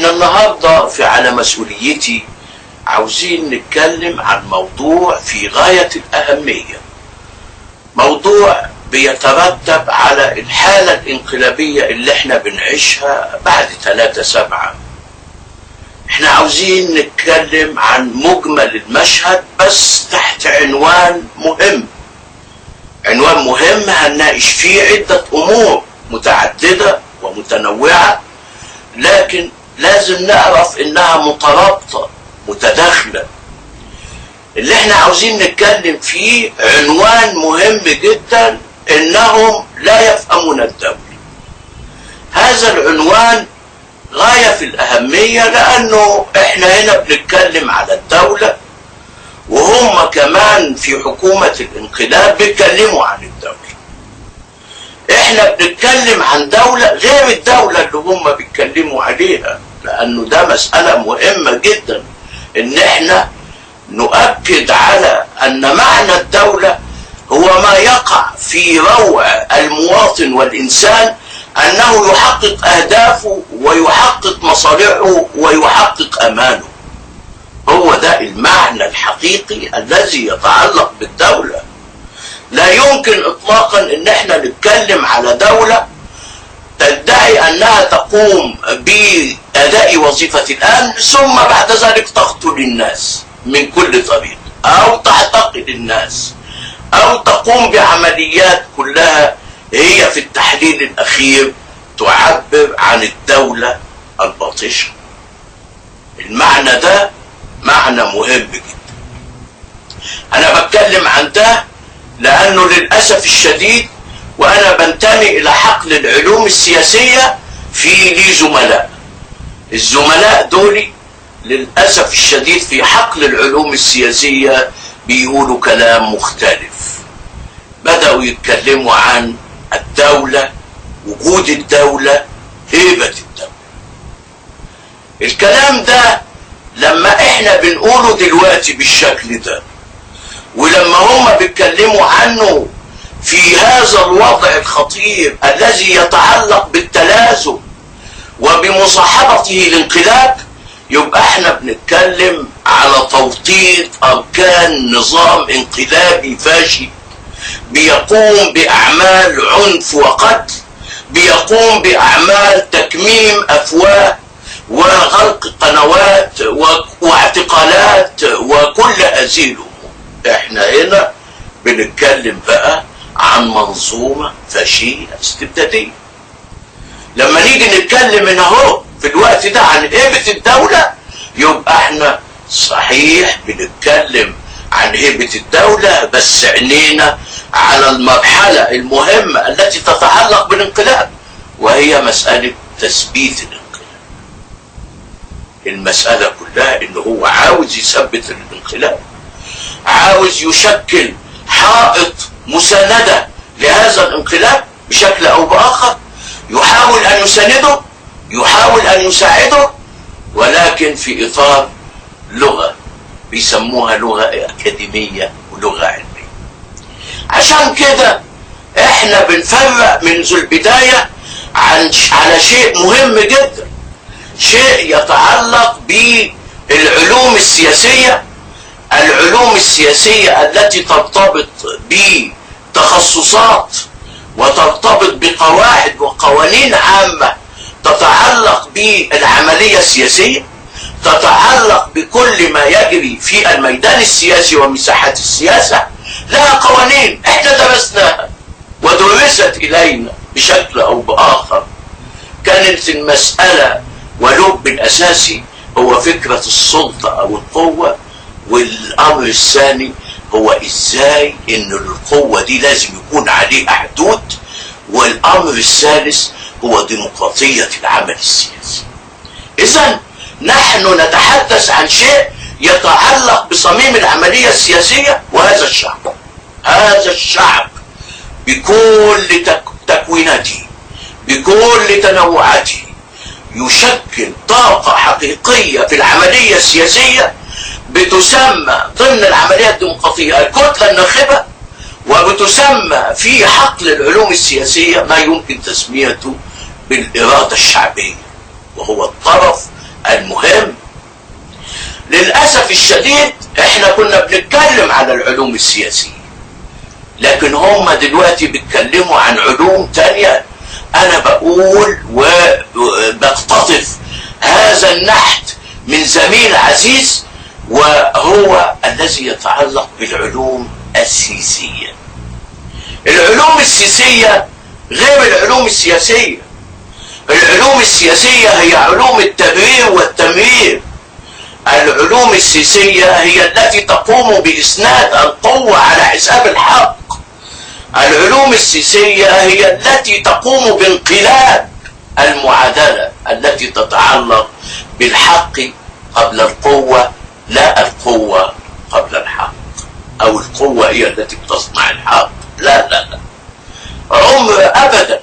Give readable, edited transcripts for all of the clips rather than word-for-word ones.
احنا النهاردة في على مسؤوليتي عاوزين نتكلم عن موضوع في غاية الأهمية، موضوع بيترتب على الحالة الانقلابية اللي احنا بنعيشها بعد 3/7. احنا عاوزين نتكلم عن مجمل المشهد بس تحت عنوان مهم هنناقش فيه عدة امور متعددة ومتنوعة، لكن لازم نعرف انها مترابطة متداخلة. اللي احنا عاوزين نتكلم فيه عنوان مهم جدا، انهم لا يفهمون الدولة. هذا العنوان غاية في الأهمية، لأنه احنا هنا بنتكلم على الدولة وهم كمان في حكومة الانقلاب بيتكلموا عن الدولة. احنا بنتكلم عن دولة غير الدولة اللي هم بيتكلموا عليها، لأنه ده مسألة مهمة جدا ان احنا نؤكد على أن معنى الدولة هو ما يقع في روع المواطن والإنسان، أنه يحقق أهدافه ويحقق مصالحه ويحقق أمانه. هو ده المعنى الحقيقي الذي يتعلق بالدولة. لا يمكن إطلاقا أن احنا نتكلم على دولة تدعي أنها تقوم بأداء وظيفة الأمن ثم بعد ذلك تقتل الناس من كل طريق، أو تعتقل الناس، أو تقوم بعمليات كلها هي في التحليل الأخير تعبر عن الدولة الباطشة. المعنى ده معنى مهم جدا. أنا بتكلم عن ده لأنه للأسف الشديد، وأنا بنتمي إلى حقل العلوم السياسية، في لي زملاء. الزملاء دول للأسف الشديد في حقل العلوم السياسية بيقولوا كلام مختلف. بدأوا يتكلموا عن الدولة، وجود الدولة، هيبة الدولة. الكلام ده لما احنا بنقوله دلوقتي بالشكل ده، ولما هم بيتكلموا عنه في هذا الوضع الخطير الذي يتعلق بالتلازم وبمصاحبته الانقلاب، يبقى احنا بنتكلم على توطيد أركان نظام انقلابي فاشل بيقوم بأعمال عنف وقتل، بيقوم بأعمال تكميم أفواه وغلق قنوات واعتقالات وكل هذه الأمور. احنا هنا بنتكلم بقى عن منظومة فاشية استبدادية. لما نيجي نتكلم هنا اهو في الوقت ده عن هيبة الدولة، يبقى احنا صحيح بنتكلم عن هيبة الدولة، بس عينينا على المرحلة المهمة التي تتعلق بالانقلاب، وهي مسألة تثبيت الانقلاب. المسألة كلها انه هو عاوز يثبت الانقلاب، عاوز يشكل حائط مساندة لهذا الانقلاب بشكل او باخر، يحاول ان يسانده، يحاول ان يساعده، ولكن في اطار لغة بيسموها لغة اكاديمية ولغة علمية. عشان كده احنا بنفرق منذ البداية على شيء مهم جدا، شيء يتعلق بالعلوم السياسية. العلوم السياسية التي ترتبط بتخصصات وترتبط بقواعد وقوانين عامة تتعلق بالعملية السياسية، تتعلق بكل ما يجري في الميدان السياسي ومساحة السياسة، لها قوانين احنا درسناها ودرست الينا بشكل او باخر. كانت المسألة ولب الاساسي هو فكرة السلطة او القوة، والامر الثاني هو ازاي ان القوة دي لازم يكون عليها حدود، والامر الثالث هو ديمقراطية العمل السياسي. اذا نحن نتحدث عن شيء يتعلق بصميم العملية السياسية، وهذا الشعب، هذا الشعب بكل تكويناته، بكل تنوعاته، يشكل طاقة حقيقية في العملية السياسية بتسمى ضمن العملية الديمقراطية الكتلة الناخبة، وبتسمى في حقل العلوم السياسية ما يمكن تسميته بالإرادة الشعبية، وهو الطرف للأسف الشديد احنا كنا بنتكلم على العلوم السياسية، لكن هم دلوقتي بيتكلموا عن علوم تانية. انا بقول وبقتطف هذا النحت من زميل عزيز، وهو الذي يتعلق بالعلوم السياسية. العلوم السياسية غير العلوم السياسية. العلوم السياسية هي علوم التبرير والتمرير. العلوم السياسية هي التي تقوم بإسناد القوة على حساب الحق. العلوم السياسية هي التي تقوم بانقلاب المعادلة التي تتعلق بالحق قبل القوة، لا القوة قبل الحق، أو القوة هي التي تصنع الحق. لا لا لا، عمر أبدا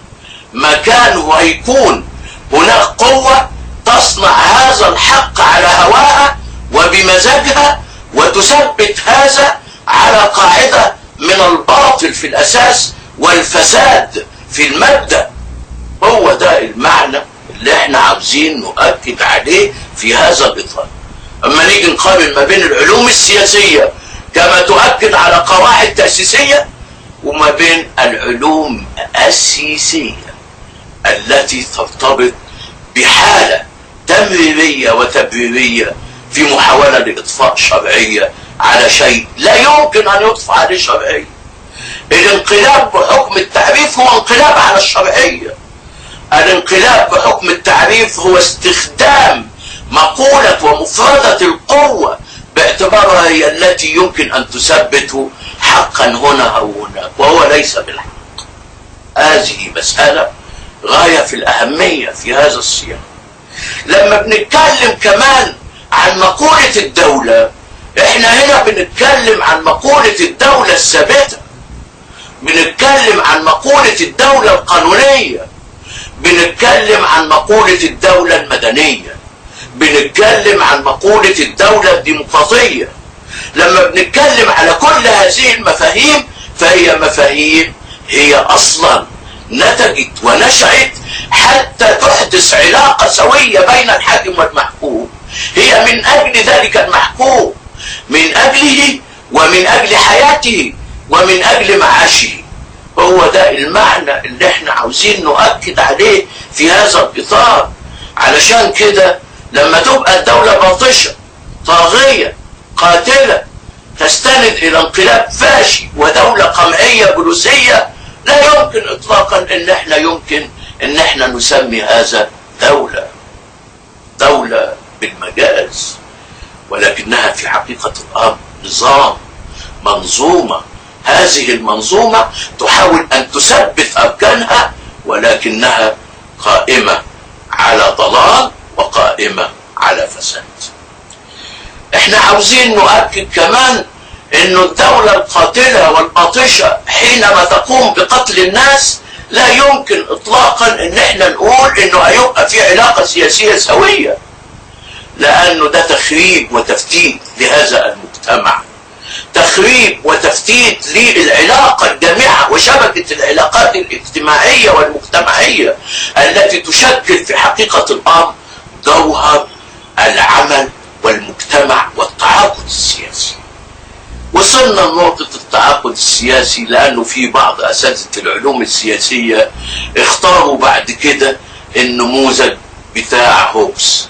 ما كان ويكون هناك قوة تصنع هذا الحق على هواها وبمزاجها وتثبت هذا على قاعدة من الباطل في الأساس والفساد في المبدأ. هو ده المعنى اللي احنا عاوزين نؤكد عليه في هذا الإطار. أما نيجي نقارن ما بين العلوم السياسية كما تؤكد على قواعد تأسيسية وما بين العلوم السياسية التي ترتبط بحالة تمريرية وتبريرية في محاولة لإضفاء شرعية على شيء لا يمكن أن يضفى عليه شرعية. الانقلاب بحكم التعريف هو انقلاب على الشرعية. الانقلاب بحكم التعريف هو استخدام مقولة ومفردة القوة باعتبارها هي التي يمكن أن تثبت حقا هنا أو هناك، وهو ليس بالحق. هذه مسألة غاية في الأهمية في هذا السياق. لما بنتكلم كمان عن مقولة الدولة، احنا هنا بنتكلم عن مقولة الدولة الثابتة، بنتكلم عن مقولة الدولة القانونية، بنتكلم عن مقولة الدولة المدنية، بنتكلم عن مقولة الدولة الديمقراطية. لما بنتكلم على كل هذه المفاهيم فهي مفاهيم هي أصلا نتجت ونشأت حتى تحدث علاقة سوية بين الحاكم والمحكوم. هي من أجل ذلك المحكوم، من أجله ومن أجل حياته ومن أجل معاشه. هو ده المعنى اللي احنا عاوزين نؤكد عليه في هذا الإطار. علشان كده لما تبقى الدولة باطشة طاغية قاتلة تستند إلى انقلاب فاشي ودولة قمعية بوليسية، لا يمكن إطلاقا إن احنا نسمي هذا دولة بالمجاز، ولكنها في حقيقة الأمر نظام، منظومة. هذه المنظومة تحاول أن تثبت أركانها ولكنها قائمة على ضلال وقائمة على فساد. احنا عاوزين نؤكد كمان انه الدولة القاتلة والباطشة حينما تقوم بقتل الناس لا يمكن اطلاقا ان احنا نقول انه هيبقى في علاقة سياسية سوية، لانه ده تخريب وتفتيت لهذا المجتمع، تخريب وتفتيت للعلاقة الجامعة وشبكة العلاقات الاجتماعية والمجتمعية التي تشكل في حقيقة الأمر جوهر العمل والمجتمع والتعاقد السياسي. وصلنا لنقطة التعاقد السياسي لأنه في بعض أساتذة العلوم السياسية اختاروا بعد كده النموذج بتاع هوبس.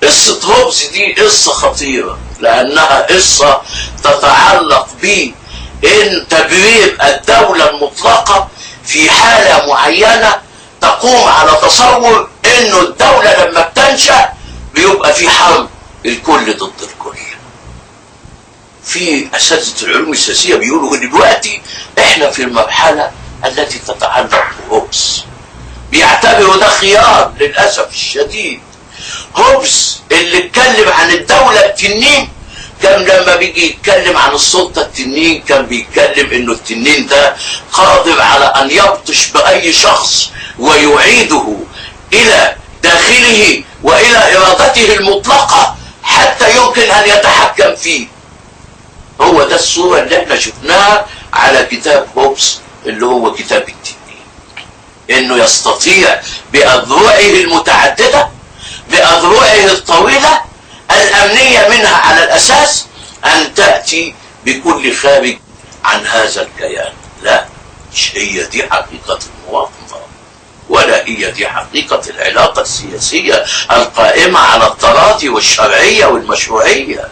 قصة هوبس دي قصة خطيرة لأنها قصة تتعلق بإن تبرير الدولة المطلقة في حالة معينة تقوم على تصور إنه الدولة لما بتنشأ بيبقى في حرب الكل ضد الكل. في أساتذة العلوم السياسية بيقولوا دلوقتي إحنا في المرحلة التي تتعلق بهوبس، بيعتبروا ده خيار للأسف الشديد. هوبس اللي اتكلم عن الدولة التنين كان لما بيجي يتكلم عن السلطة التنين كان بيتكلم انه التنين ده قادر على ان يبطش بأي شخص ويعيده الى داخله والى ارادته المطلقة حتى يمكن ان يتحكم فيه. هو ده الصورة اللي احنا شفناها على كتاب هوبس اللي هو كتاب التنين، انه يستطيع بأذرعه المتعددة بأذرعه الطويلة الأمنية منها على الأساس أساس أن تأتي بكل خارج عن هذا الكيان. لا، مش هي دي حقيقة المواطنة، ولا هي دي حقيقة العلاقة السياسية القائمة على التراضي والشرعية والمشروعية،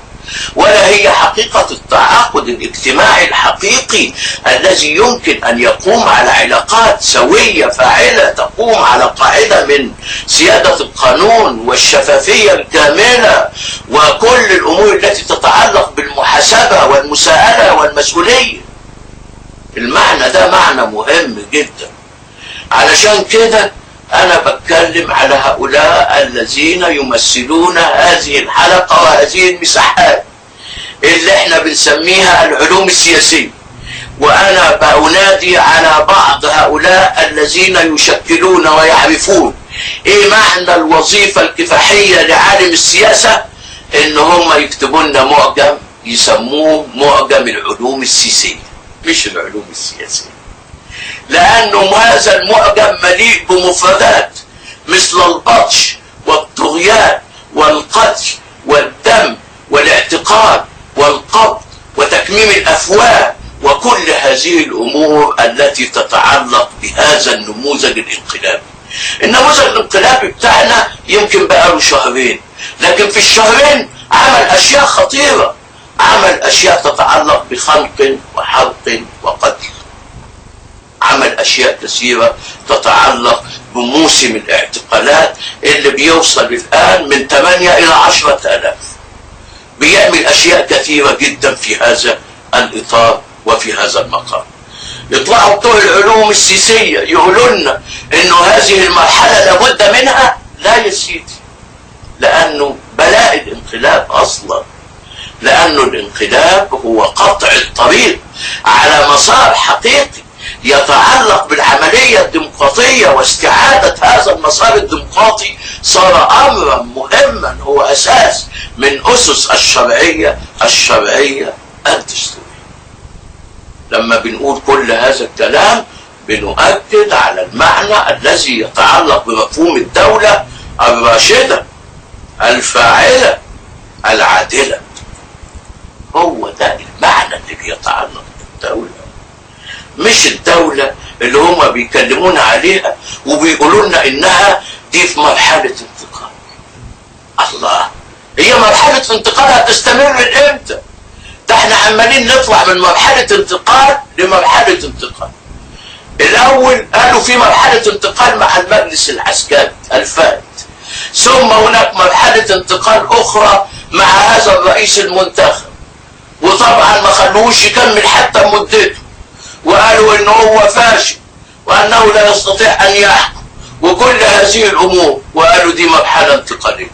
ولا هي حقيقة التعاقد الاجتماعي الحقيقي الذي يمكن أن يقوم على علاقات سوية فاعلة، تقوم على قاعدة من سيادة القانون والشفافية الكاملة وكل الأمور التي تتعلق بالمحاسبة والمساءلة والمسؤولية. المعنى ده معنى مهم جدا. علشان كده أنا بتكلم على هؤلاء الذين يمثلون هذه الحلقة وهذه المساحات اللي احنا بنسميها العلوم السياسية، وأنا بأنادي على بعض هؤلاء الذين يشكلون ويعرفون إيه معنى الوظيفة الكفاحية لعالم السياسة، إن هم يكتبوا لنا معجم يسموه معجم العلوم السياسية مش العلوم السياسية، لأنه هذا المعجم مليء بمفردات مثل البطش والطغيان والقتل والدم والاعتقال والقبض وتكميم الأفواه وكل هذه الأمور التي تتعلق بهذا النموذج الانقلابي. النموذج الانقلابي بتاعنا يمكن بقاله شهرين، لكن في الشهرين عمل أشياء خطيرة، عمل أشياء تتعلق بخنق وحرق وقتل، عمل أشياء كثيرة تتعلق بموسم الاعتقالات اللي بيوصل الآن من 8 إلى 10,000. بيعمل أشياء كثيرة جدا في هذا الإطار وفي هذا المقام. يطلعوا بتوع العلوم السياسية يقولوا لنا إنه هذه المرحلة لابد منها. لا يا سيدي، لأنه بلاء الانقلاب أصلا، لأنه الانقلاب هو قطع الطريق على مسار حقيقي يتعلق بالعملية الديمقراطية، واستعادة هذا المسار الديمقراطي صار أمرا مهما، هو أساس من أسس الشرعية الدستورية. لما بنقول كل هذا الكلام بنؤكد على المعنى الذي يتعلق بمفهوم الدولة الراشدة الفاعلة العادلة. هو ده المعنى اللي بيتعلق بالدولة، مش الدولة اللي هم بيكلمونا عليها وبيقولوا لنا انها دي في مرحلة انتقال. الله، هي مرحلة انتقال هتستمر لامتى؟ ده احنا عمالين نطلع من مرحلة انتقال لمرحلة انتقال. الاول قالوا في مرحلة انتقال مع المجلس العسكري الفائت، ثم هناك مرحلة انتقال اخرى مع هذا الرئيس المنتخب، وطبعا ما خلوش يكمل حتى مدته، وقالوا انه هو فاشل وانه لا يستطيع ان يحكم وكل هذه الامور، وقالوا دي مرحلة انتقالية.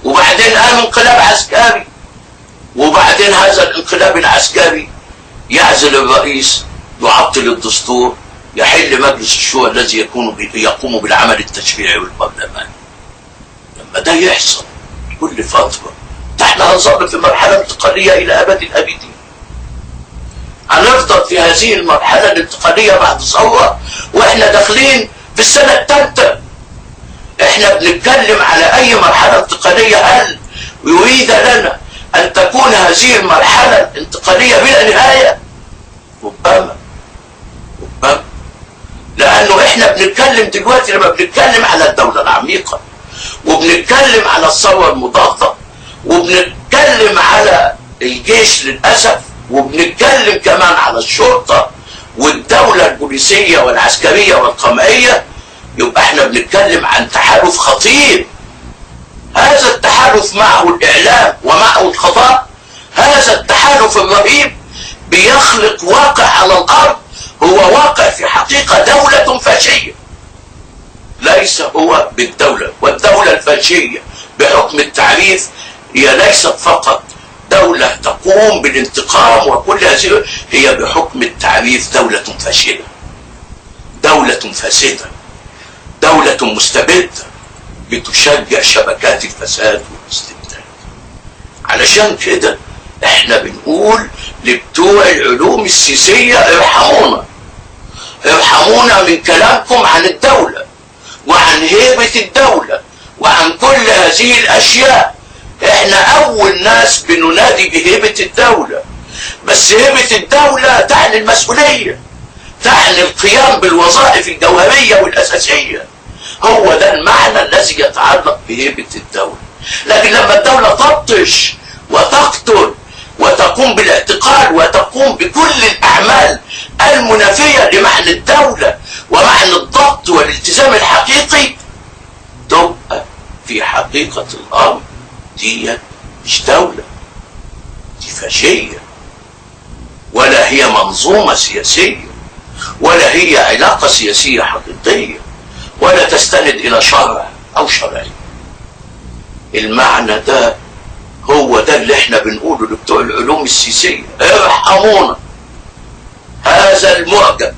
وبعدين قام انقلاب عسكري، وبعدين هذا الانقلاب العسكري يعزل الرئيس، يعطل الدستور، يحل مجلس الشورى الذي يقوم بالعمل التشريعي والبرلماني. لما ده يحصل كل فترة، ده احنا هنظل في مرحلة انتقالية الى ابد الابدين. هنفضل في هذه المرحلة الانتقالية بعد ثورة واحنا داخلين في السنة الثالثة. احنا بنتكلم على اي مرحلة انتقالية. هل يريد لنا ان تكون هذه المرحلة الانتقالية بلا نهاية؟ ربما، لانه احنا بنتكلم دلوقتي، لما بنتكلم على الدولة العميقة وبنتكلم على الثورة المضادة وبنتكلم على الجيش للأسف وبنتكلم كمان على الشرطة والدولة البوليسية والعسكرية والقمعية، يبقى احنا بنتكلم عن تحالف خطير. هذا التحالف معه الإعلام ومعه القضاء، هذا التحالف الرهيب بيخلق واقع على الأرض هو واقع في حقيقة دولة فاشية. ليس هو بالدولة، والدولة الفاشية بحكم التعريف هي ليست فقط دولة تقوم بالانتقام وكل هذه، هي بحكم التعريف دولة فاشلة، دولة فاسدة، دولة مستبدة بتشجع شبكات الفساد والاستبداد. علشان كده احنا بنقول لبتوع العلوم السياسية ارحمونا، ارحمونا من كلامكم عن الدولة وعن هيبة الدولة وعن كل هذه الأشياء. احنا اول ناس بننادي بهيبة الدولة، بس هيبة الدولة تعني المسؤولية، تعني القيام بالوظائف الجوهرية والاساسية. هو ده المعنى الذي يتعلق بهيبة الدولة. لكن لما الدولة تبطش وتقتل وتقوم بالاعتقال وتقوم بكل الاعمال المنافية لمعنى الدولة ومعنى الضبط والالتزام الحقيقي، تبقى في حقيقة الامر دي مش دولة، دي فاشية، ولا هي منظومة سياسية، ولا هي علاقة سياسية حقيقية، ولا تستند الى شرع او شرعين. المعنى ده هو ده اللي احنا بنقوله لبتوع العلوم السياسية، ارحمونا. هذا المعجم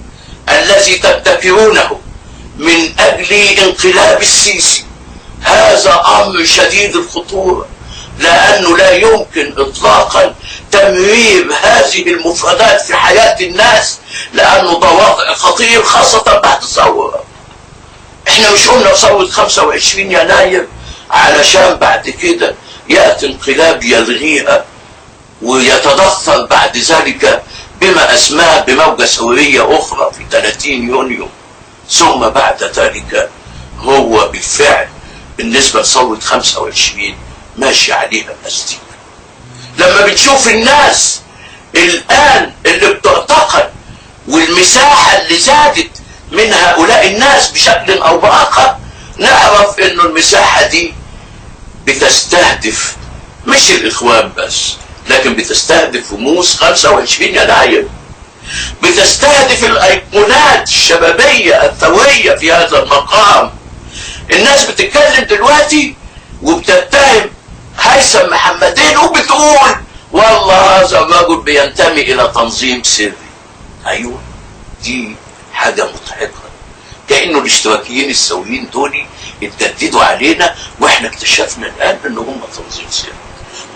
الذي تبتكرونه من اجل انقلاب السيسي هذا امر شديد الخطورة، لانه لا يمكن اطلاقا تمرير هذه المفردات في حياة الناس، لانه ده وضع خطير خاصة بعد الثورة. احنا مش قلنا ثورة 25 يناير علشان بعد كده يأتي انقلاب يلغيها ويتضخم بعد ذلك بما اسماه بموجة ثورية اخرى في 30 يونيو، ثم بعد ذلك هو بالفعل بالنسبة لثورة 25 ماشي عليها الأسديك. لما بتشوف الناس الآن اللي بتعتقل والمساحة اللي زادت من هؤلاء الناس بشكل أو بآخر، نعرف إنه المساحة دي بتستهدف مش الإخوان بس، لكن بتستهدف رموز 25 يناير، بتستهدف الأيقونات الشبابية الثورية في هذا المقام. الناس بتتكلم دلوقتي وبتتهم هيثم محمدين وبتقول والله هذا الرجل بينتمي الى تنظيم سري. ايوه، دي حاجة مضحكة، كأنه الاشتراكيين السوريين دول اتجددوا علينا واحنا اكتشفنا الان ان هم تنظيم سري،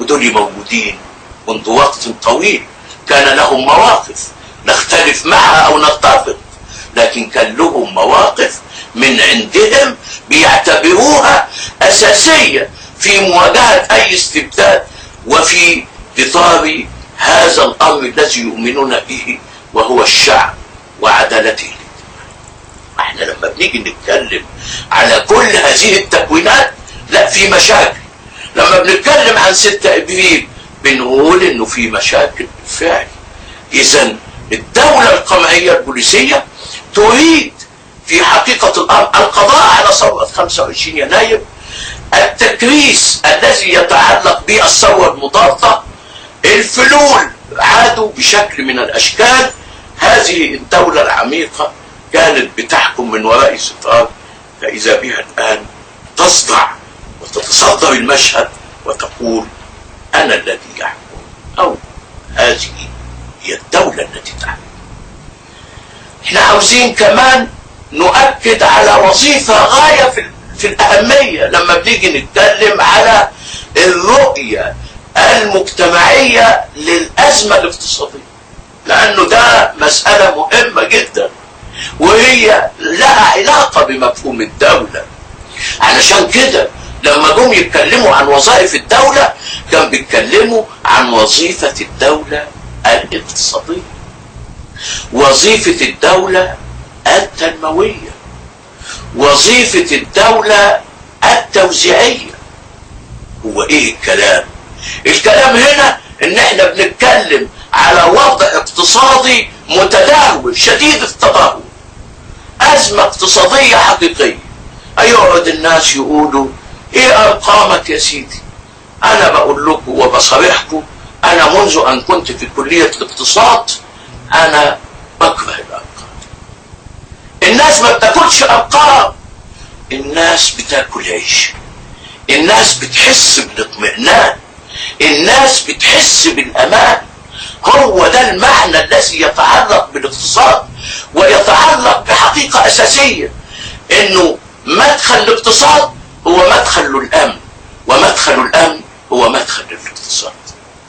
ودول موجودين منذ وقت طويل، كان لهم مواقف نختلف معها او نتفق، لكن كان لهم مواقف من عندهم بيعتبروها اساسية في مواجهة اي استبداد وفي اطار هذا الامر الذي يؤمنون به وهو الشعب وعدالته. احنا لما بنيجي نتكلم على كل هذه التكوينات لا في مشاكل. لما بنتكلم عن 6 ابريل بنقول انه في مشاكل بالفعل. اذا الدولة القمعية البوليسية تريد في حقيقة الامر القضاء على ثورة 25 يناير، التكريس الذي يتعلق بالثورة المضادة، الفلول عادوا بشكل من الاشكال. هذه الدولة العميقة كانت بتحكم من وراء ستار، فاذا بها الان تصدع وتتصدر المشهد وتقول انا الذي يحكم، او هذه هي الدولة التي تحكم. احنا عاوزين كمان نؤكد على وظيفة غاية في الأهمية لما بنيجي نتكلم على الرؤية المجتمعية للأزمة الاقتصادية، لأنه ده مسألة مهمة جدا وهي لها علاقة بمفهوم الدولة. علشان كده لما جم يتكلموا عن وظائف الدولة كان بيتكلموا عن وظيفة الدولة الاقتصادية، وظيفة الدولة التنموية، وظيفة الدولة التوزيعية. هو ايه الكلام؟ الكلام هنا ان احنا بنتكلم على وضع اقتصادي متدهور شديد التدهور، ازمة اقتصادية حقيقية. هيقعد الناس يقولوا ايه ارقامك يا سيدي؟ انا بقول لكم وبصارحكم، انا منذ ان كنت في كلية الاقتصاد انا بكره الارقام. الناس ما بتاكلش ارقام، الناس بتاكل عيش، الناس بتحس بالاطمئنان، الناس بتحس بالامان. هو ده المعنى الذي يتعلق بالاقتصاد، ويتعلق بحقيقة اساسية انه مدخل الاقتصاد هو مدخل للامن، ومدخل الامن هو مدخل للاقتصاد.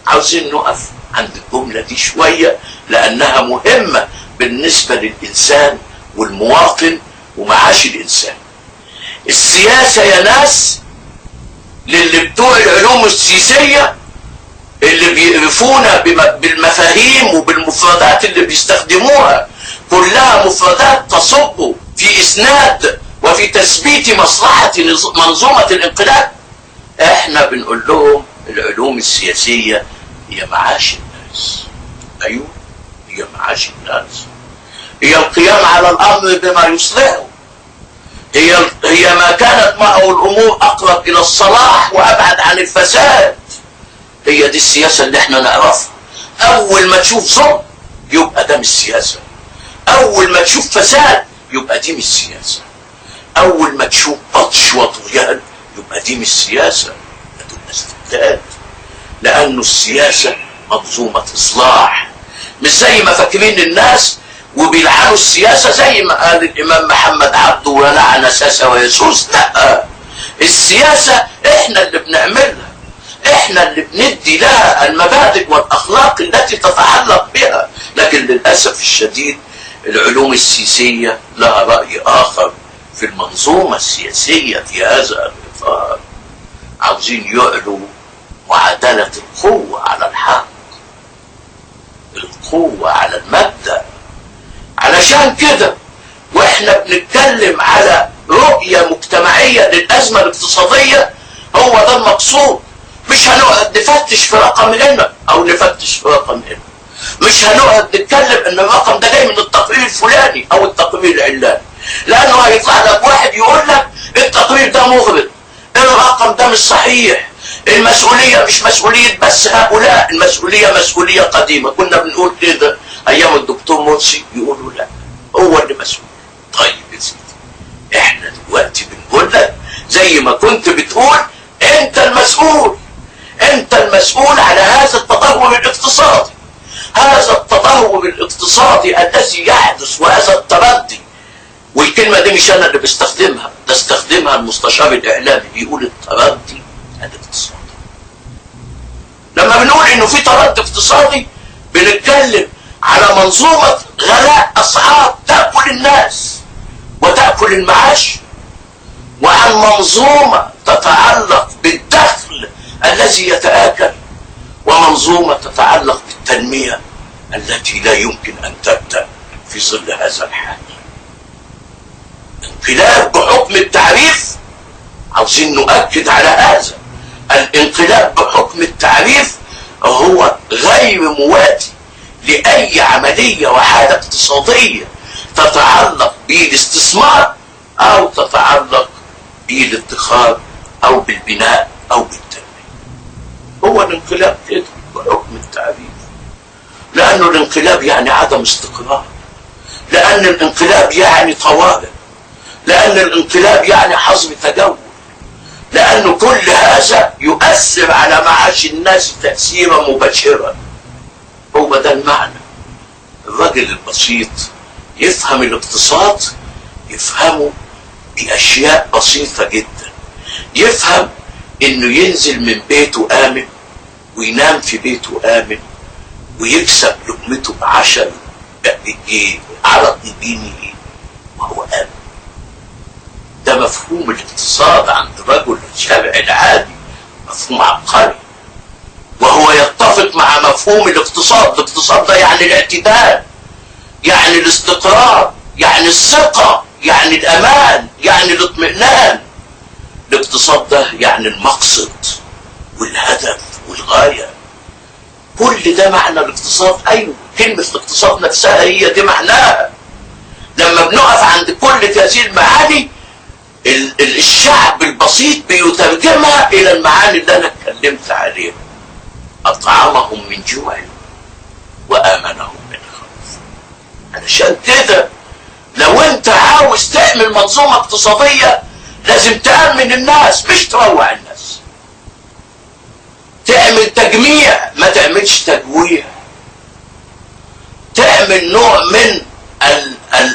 عاوزين نقف عند الجملة دي شوية لانها مهمة بالنسبة للانسان والمواطن ومعاش الانسان. السياسة يا ناس للي بتوع العلوم السياسية اللي بيقرفونا بالمفاهيم وبالمفردات اللي بيستخدموها، كلها مفردات تصب في إسناد وفي تثبيت مصلحة منظومة الانقلاب. احنا بنقول لهم العلوم السياسية هي معاش الناس. ايوه، هي معاش الناس، هي القيام على الامر بما يصلحه، هي ما كانت معه الامور اقرب الى الصلاح وابعد عن الفساد. هي دي السياسة اللي احنا نعرفها. اول ما تشوف ظلم يبقى ده مش سياسة، اول ما تشوف فساد يبقى دي مش سياسة، اول ما تشوف بطش وطغيان يبقى دي مش سياسة، ده تبقى استبداد. لانه السياسة منظومة اصلاح، مش زي ما فاكرين الناس وبيلعنوا السياسة زي ما قال الامام محمد عبده ولعن ساسة ويسوس. لا، السياسة احنا اللي بنعملها، احنا اللي بندي لها المبادئ والاخلاق التي تتعلق بها. لكن للاسف الشديد العلوم السياسية لها رأي اخر في المنظومة السياسية في هذا الاطار. عاوزين يعلوا معادلة القوة على الحق، القوة على المبدأ. علشان كده واحنا بنتكلم على رؤية مجتمعية للأزمة الاقتصادية، هو ده المقصود. مش هنقعد نفتش في رقم هنا او نفتش في رقم هنا، مش هنقعد نتكلم ان الرقم ده جاي من التقرير الفلاني او التقرير العلاني، لانه هيطلع لك واحد يقول لك التقرير ده مغرض، الرقم ده مش صحيح، المسؤولية مش مسؤولية بس هؤلاء، المسؤولية مسؤولية قديمة. كنا بنقول كده ايام الدكتور مرسي، يقولوا لا هو اللي مسؤول. طيب يا سيدي، احنا دلوقتي بنقول لك زي ما كنت بتقول انت المسؤول، انت المسؤول على هذا التدهور الاقتصادي، هذا التدهور الاقتصادي الذي يحدث وهذا التردي. والكلمة دي مش انا اللي بستخدمها، ده استخدمها المستشار الاعلامي، بيقول التردي الاقتصادي. لما بنقول انه في تردي اقتصادي بنتكلم على منظومة غلاء اسعار تأكل الناس وتأكل المعاش، وعن منظومة تتعلق بالدخل الذي يتآكل، ومنظومة تتعلق بالتنمية التي لا يمكن أن تبدأ في ظل هذا الحال. انقلاب بحكم التعريف، عاوزين نؤكد على هذا، الانقلاب بحكم التعريف هو غير مواتي لأي عملية وحالة اقتصادية تتعلق بالاستثمار أو تتعلق بالادخار أو بالبناء أو بالتنمية. هو الانقلاب كده بحكم التعريف، لأنه الانقلاب يعني عدم استقرار، لأن الانقلاب يعني طوارئ، لأن الانقلاب يعني حظر تجول، لأن كل هذا يؤثر على معاش الناس تأثيرا مباشرا. هو ده المعنى. الرجل البسيط يفهم الاقتصاد، يفهمه بأشياء بسيطة جدا، يفهم انه ينزل من بيته آمن وينام في بيته آمن ويكسب لقمته بعشر على طيبينه وهو آمن. ده مفهوم الاقتصاد عند الرجل الشارع العادي، مفهوم عبقري، وهو يتفق مع مفهوم الاقتصاد. الاقتصاد ده يعني الاعتدال، يعني الاستقرار، يعني الثقة، يعني الأمان، يعني الاطمئنان. الاقتصاد ده يعني المقصد والهدف والغاية. كل ده معنى الاقتصاد. أيوة، كلمة الاقتصاد نفسها هي دي معناها. لما بنقف عند كل هذه المعاني الشعب البسيط بيترجمها إلى المعاني اللي أنا اتكلمت عليها. أطعمهم من جوع وآمنهم من خوف. علشان كده لو أنت عاوز تعمل منظومة اقتصادية لازم تأمن الناس، مش تروع الناس. تعمل تجميع، ما تعملش تجويع. تعمل نوع من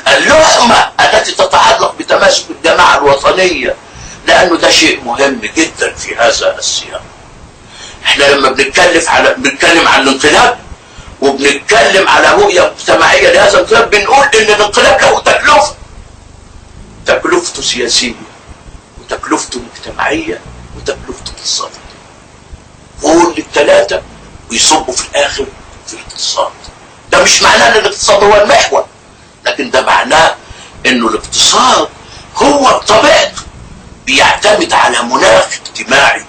اللحمة التي تتعلق بتماسك الجماعة الوطنية، لأنه ده شيء مهم جدا في هذا السياق. احنا لما بنتكلم عن الانقلاب وبنتكلم على رؤية مجتمعية لهذا الانقلاب، بنقول ان الانقلاب له تكلفة، تكلفته سياسية وتكلفته مجتمعية وتكلفته اقتصادية. والثلاثة ويصبوا في الآخر في الاقتصاد. ده مش معناه ان الاقتصاد هو المحور، لكن ده معناه انه الاقتصاد هو بطبيعته بيعتمد على مناخ اجتماعي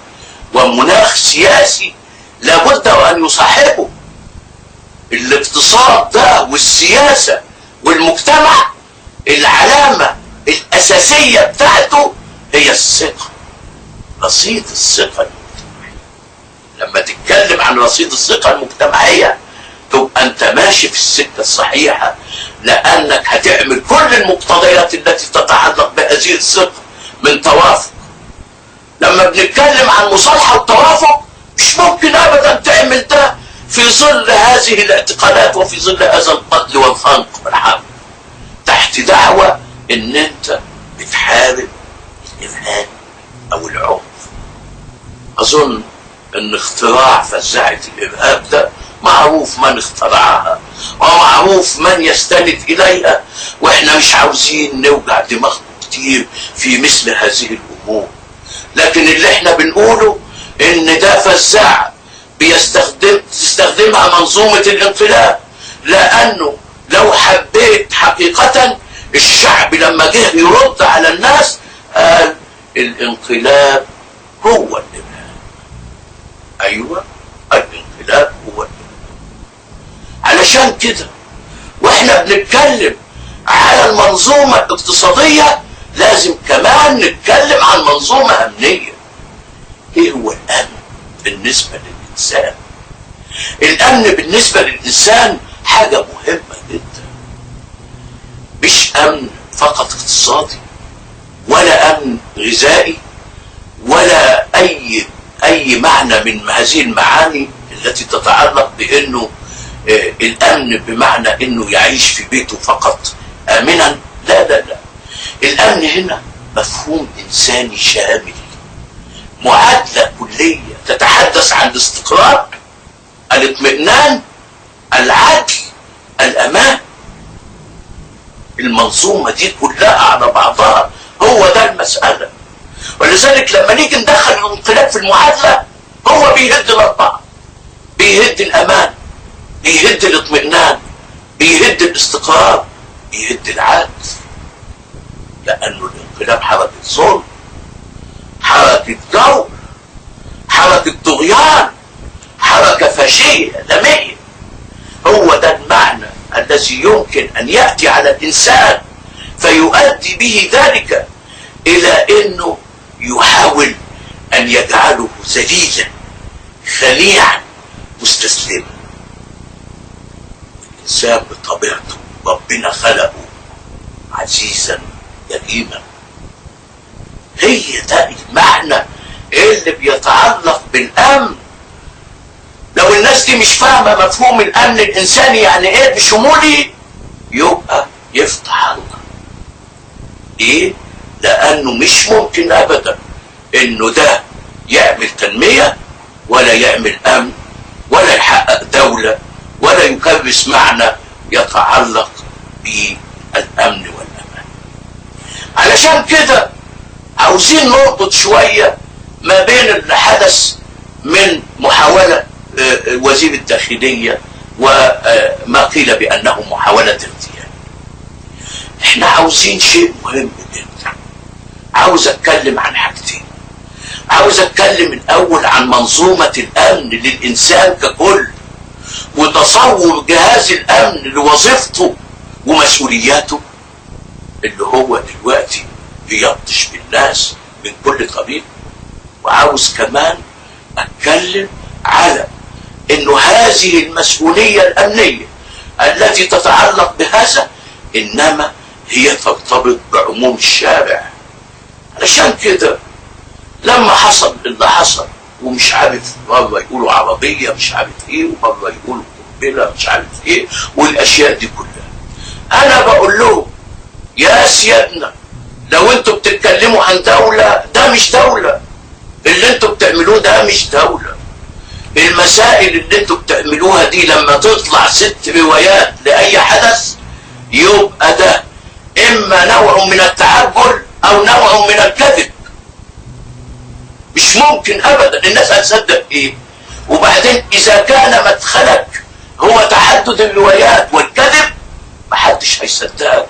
ومناخ سياسي لابد وان يصاحبه. الاقتصاد ده والسياسة والمجتمع العلامة الأساسية بتاعته هي الثقة، رصيد الثقة المجتمعية. لما تتكلم عن رصيد الثقة المجتمعية تبقى انت ماشي في السكة الصحيحة، لأنك هتعمل كل المقتضيات التي تتعلق بهذه الثقة من توافق. لما بنتكلم عن مصالحة والتوافق مش ممكن أبدا تعمل ده في ظل هذه الاعتقالات وفي ظل هذا القتل والخنق والحرب تحت دعوة ان انت بتحارب الارهاب او العنف. اظن ان اختراع فزاعة الارهاب ده معروف من اخترعها ومعروف من يستند اليها، واحنا مش عاوزين نوجع دماغنا كتير في مثل هذه الامور. لكن اللي احنا بنقوله ان ده فزاعة تستخدمها منظومة الانقلاب، لانه لو حبيت حقيقة الشعب لما جه يرد على الناس قال الانقلاب هو الارهاب. ايوه الانقلاب هو الارهاب. علشان كده واحنا بنتكلم على المنظومة الاقتصادية لازم كمان نتكلم عن منظومة امنية. ايه هو الامن بالنسبة للانسان؟ الامن بالنسبة للانسان حاجة مهمة جدا، مش امن فقط اقتصادي ولا امن غذائي ولا اي معنى من هذه المعاني التي تتعلق بانه الامن بمعنى انه يعيش في بيته فقط امنا. لا لا لا، الامن هنا مفهوم انساني شامل، معادلة كلية تتحدث عن الاستقرار، الاطمئنان، العدل، الامان. المنظومة دي كلها على بعضها هو ده المسألة. ولذلك لما نيجي ندخل الانقلاب في المعادلة هو بيهد الاربعة، بيهد الامان، بيهد الاطمئنان، بيهد الاستقرار، بيهد العدل. لانه الانقلاب حركة ظلم، حركة جور، حركة طغيان، حركة فاشية دمية. هو ده المعنى الذي يمكن ان يأتي على الانسان فيؤدي به ذلك الى انه يحاول ان يجعله ذليلا خليعا مستسلما. الانسان بطبيعته ربنا خلقه عزيزا كريما. هي ده المعنى اللي بيتعلق بالامن. لو الناس دي مش فاهمه مفهوم الامن الانساني يعني ايه بشمولي يبقى يفتح الله. ليه؟ لانه مش ممكن ابدا انه ده يعمل تنميه ولا يعمل امن ولا يحقق دوله ولا يكرس معنى يتعلق بالامن والامان. علشان كده عاوزين نربط شويه ما بين اللي حدث من محاوله وزير الداخليه وما قيل بانه محاوله اغتيال. احنا عاوزين شيء مهم جدا. عاوز اتكلم عن حاجتين. عاوز اتكلم الاول عن منظومه الامن للانسان ككل وتصور جهاز الامن لوظيفته ومسؤولياته اللي هو دلوقتي بيبطش بالناس من كل طريق. وعاوز كمان اتكلم على انه هذه المسؤولية الامنية التي تتعلق بهذا انما هي ترتبط بعموم الشارع. علشان كده لما حصل اللي حصل ومش عارف مرة يقولوا عربية مش عارف ايه ومرة يقولوا قنبلة مش عارف ايه والاشياء دي كلها، انا بقول لهم يا سيادنا لو انتوا بتتكلموا عن دولة ده مش دولة، اللي انتوا بتعملوه ده مش دولة. المسائل اللي انتوا بتعملوها دي لما تطلع 6 روايات لأي حدث يبقى ده اما نوع من التعجل او نوع من الكذب. مش ممكن ابدا. الناس هتصدق ايه؟ وبعدين اذا كان مدخلك هو تعدد الروايات والكذب محدش هيصدقك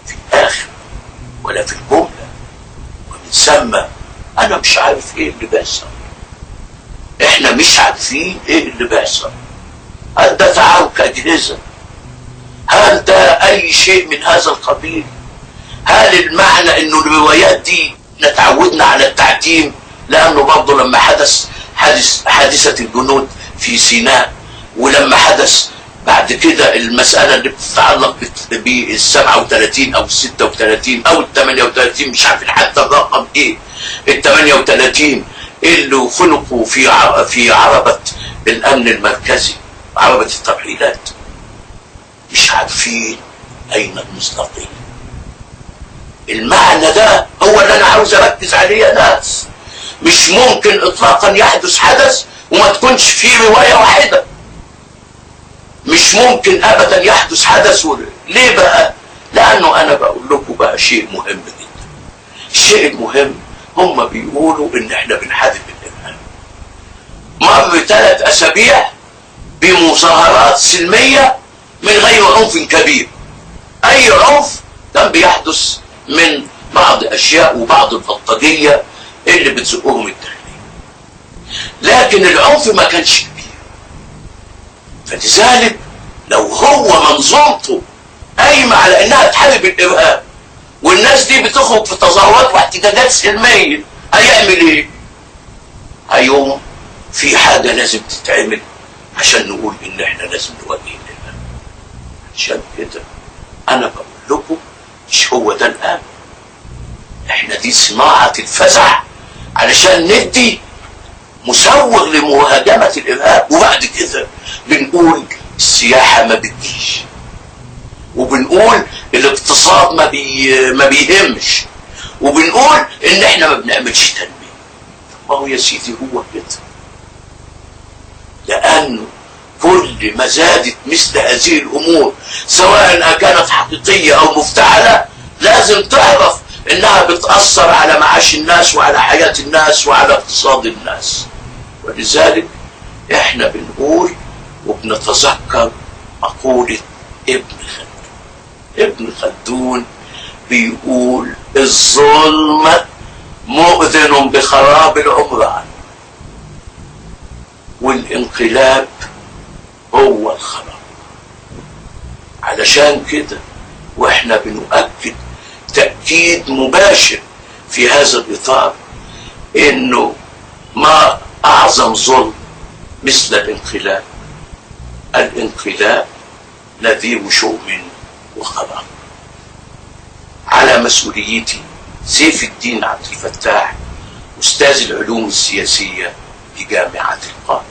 في الاخر ولا في الجمله. ومن ثم انا مش عارف ايه اللي بيحصل، احنا مش عارفين ايه اللي بيحصل. هل ده تعارك اجهزه؟ هل ده اي شيء من هذا القبيل؟ هل المعنى انه الروايات دي نتعودنا على التعتيم؟ لانه برضه لما حادثة الجنود في سيناء، ولما حدث بعد كده المسألة اللي بتتعلق بال 37 او ال 36 او ال 38، مش عارفين حتى الرقم ايه، ال 38 اللي خلقوا في عربة الامن المركزي، عربة الترحيلات، مش عارفين اين المصداقية. المعنى ده هو اللي انا عاوز اركز عليه يا ناس. مش ممكن اطلاقا يحدث حدث وما تكونش فيه رواية واحدة. مش ممكن ابدا يحدث حدث ليه بقى؟ لانه انا بقول لكم بقى شيء مهم جدا. الشيء المهم هم بيقولوا ان احنا بنحارب الارهاب. مر 3 أسابيع بمظاهرات سلمية من غير عنف كبير. اي عنف كان بيحدث من بعض اشياء وبعض البلطجية اللي بتزقهم التحرير، لكن العنف ما كانش كبير. فلذلك لو هو منظومته قايمه على انها تحارب الارهاب والناس دي بتخرج في تظاهرات واحتجاجات سلميه، هيعمل ايه؟ هيقوم في حاجه لازم تتعمل عشان نقول ان احنا لازم نواجه الارهاب. عشان كده انا بقول لكم مش هو ده الامن. احنا دي صناعه الفزع علشان ندي مسوغ لمهاجمه الارهاب، وبعد كده بنقول السياحه ما بتجيش، وبنقول الاقتصاد ما بيهمش، وبنقول ان احنا ما بنعملش تنميه. ما هو يا سيدي هو كده، لانه كل ما زادت مثل هذه الامور سواء كانت حقيقيه او مفتعله لازم تعرف انها بتأثر على معاش الناس وعلى حياة الناس وعلى اقتصاد الناس. ولذلك احنا بنقول وبنتذكر مقولة ابن خلدون. ابن خلدون بيقول الظلم مؤذن بخراب العمران، والانقلاب هو الخراب. علشان كده واحنا بنؤكد تأكيد مباشر في هذا الإطار إنه ما أعظم ظلم مثل الانقلاب. الانقلاب نذير شؤم وخراب. على مسؤوليتي سيف الدين عبد الفتاح، أستاذ العلوم السياسية بجامعة القاهرة.